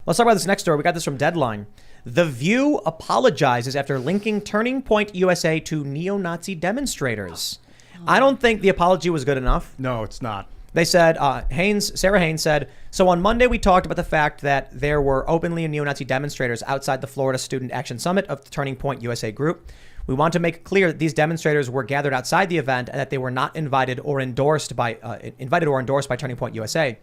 Let's talk about this next story. We got this from Deadline. The View apologizes after linking Turning Point USA to neo-Nazi demonstrators. I don't think the apology was good enough. No, it's not. They said, Sarah Haynes said, so on Monday we talked about the fact that there were openly neo-Nazi demonstrators outside the Florida Student Action Summit of the Turning Point USA group. We want to make it clear that these demonstrators were gathered outside the event and that they were not invited or endorsed by Turning Point USA.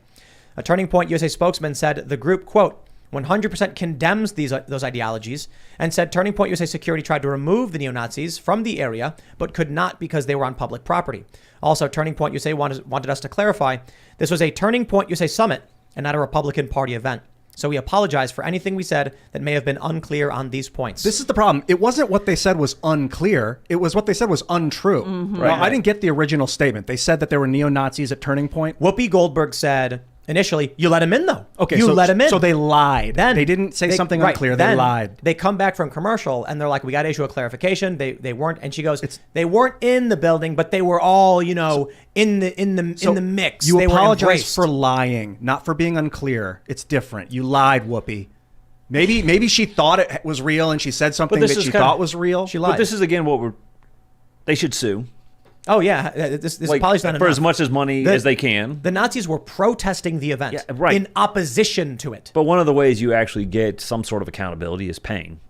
A Turning Point USA spokesman said the group, quote, 100% condemns those ideologies and said Turning Point USA security tried to remove the neo-Nazis from the area, but could not because they were on public property. Also, Turning Point USA wanted us to clarify this was a Turning Point USA summit and not a Republican Party event. So we apologize for anything we said that may have been unclear on these points. This is the problem. It wasn't what they said was unclear. It was what they said was untrue. Mm-hmm. Well, I didn't get the original statement. They said that there were neo-Nazis at Turning Point. Whoopi Goldberg said initially, you let him in though. Okay, you let him in. So they lied. Then they didn't say something unclear. They lied. They come back from commercial and they're like, we got to issue a clarification. They weren't, and she goes, they weren't in the building, but they were all, in the mix. You they apologize for lying, not for being unclear. It's different. You lied, Whoopi. Maybe she thought it was real and she said something that she thought was real. She lied. But this is again they should sue. Oh yeah, this apology's not enough. For as much as money as they can. The Nazis were protesting the event in opposition to it. But one of the ways you actually get some sort of accountability is paying.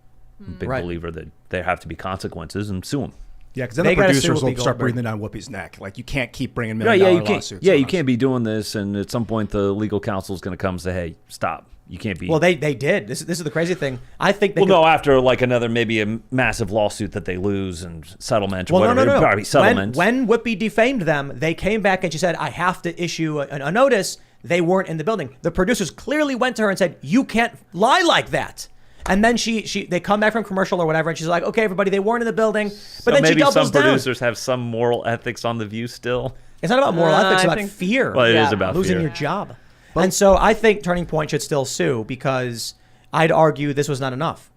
I'm a big believer that there have to be consequences and sue them. Yeah, because then the producers will start breathing down Whoopi's neck. Like, you can't keep bringing million-dollar lawsuits. Yeah, you can't be doing this, and at some point the legal counsel is going to come and say, hey, stop. You can't be. Well, they did. This is the crazy thing. I think. After like another maybe a massive lawsuit that they lose and settlement or whatever. No. Settlement. When Whoopi defamed them, they came back and she said, I have to issue a notice. They weren't in the building. The producers clearly went to her and said, you can't lie like that. And then they come back from commercial or whatever, and she's like, okay, everybody, they weren't in the building. But then she doubles down. Maybe some producers have some moral ethics on The View still. It's not about moral ethics. It's about fear. Well, it is about losing your job. And so I think Turning Point should still sue because I'd argue this was not enough.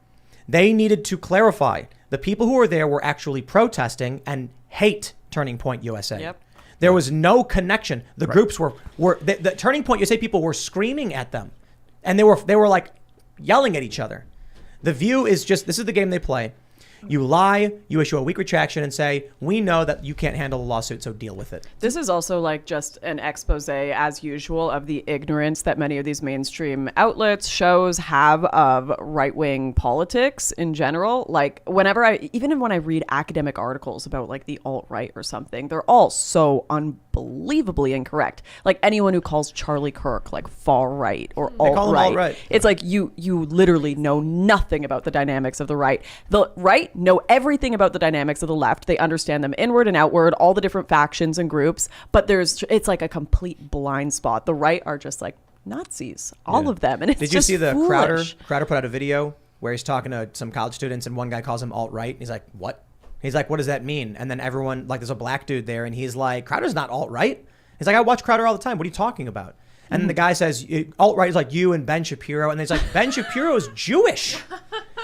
They needed to clarify the people who were there were actually protesting and hate Turning Point USA. Yep. There was no connection. The groups were the Turning Point USA people were screaming at them, and they were like yelling at each other. The View is this is the game they play. You lie, you issue a weak retraction and say, we know that you can't handle a lawsuit, so deal with it. This is also like just an expose, as usual, of the ignorance that many of these mainstream outlets, shows have of right-wing politics in general. Like even when I read academic articles about like the alt-right or something, they're all so unbelievably incorrect. Like anyone who calls Charlie Kirk like far-right or alt-right, it's like you literally know nothing about the dynamics of the right. The right know everything about the dynamics of the left. They understand them inward and outward, all the different factions and groups, but it's like a complete blind spot. The right are just like Nazis, all of them. And it's Did you see the foolish. Crowder put out a video where he's talking to some college students and one guy calls him alt-right. He's like, what? He's like, what does that mean? And then everyone, like there's a black dude there and he's like, Crowder's not alt-right. He's like, I watch Crowder all the time. What are you talking about? And then the guy says, alt-right is like you and Ben Shapiro. And he's like, Ben Shapiro's Jewish.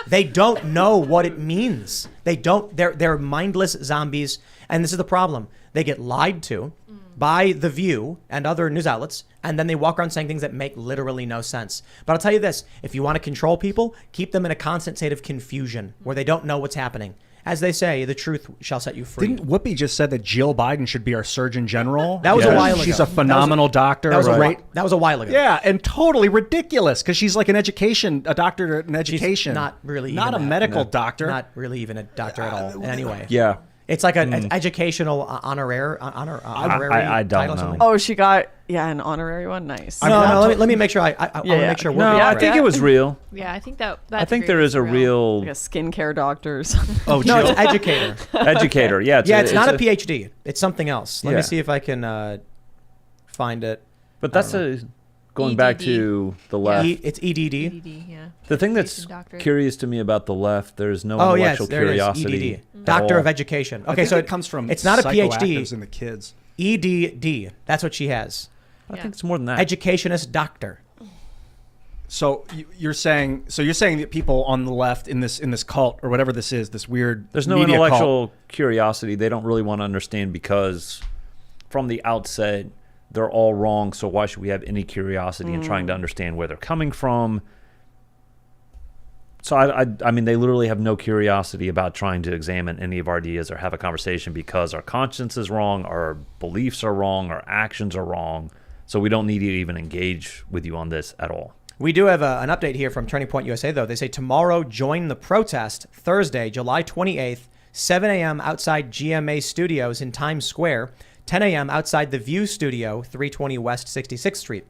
They don't know what it means. They're mindless zombies. And this is the problem. They get lied to by The View and other news outlets. And then they walk around saying things that make literally no sense. But I'll tell you this, if you want to control people, keep them in a constant state of confusion where they don't know what's happening. As they say, the truth shall set you free. Didn't Whoopi just said that Jill Biden should be our Surgeon General? That was a while ago. She's a phenomenal doctor. That was a while ago. Yeah, and totally ridiculous because she's like a doctor in education. She's not really not a medical doctor. Not really even a doctor at all in any way. Yeah. It's like an educational honorary I don't title or know. something. Oh, she got an honorary one. Nice. No, let me make sure. I want to make sure. No, I think it was real. Yeah, I think that. I think there is a real like a skincare doctor. Or something. Oh, no, it's educator. Educator. Yeah. It's not a PhD. It's something else. Let me see if I can find it. But that's going back to the left. It's EDD. EDD, yeah. The thing that's curious to me about the left, there's no intellectual curiosity. EDD. Doctor of Education. Okay, so it comes from it's not a PhD. In the kids. EDD. That's what she has. I think it's more than that. Educationist doctor. So you're saying that people on the left in this cult or whatever this is, this weird there's no media intellectual cult. Curiosity. They don't really want to understand because from the outset they're all wrong. So why should we have any curiosity in trying to understand where they're coming from? So I mean, they literally have no curiosity about trying to examine any of our ideas or have a conversation because our conscience is wrong, our beliefs are wrong, our actions are wrong. So we don't need to even engage with you on this at all. We do have an update here from Turning Point USA, though. They say tomorrow, join the protest, Thursday, July 28th, 7 a.m. outside GMA Studios in Times Square, 10 a.m. outside the View Studio, 320 West 66th Street.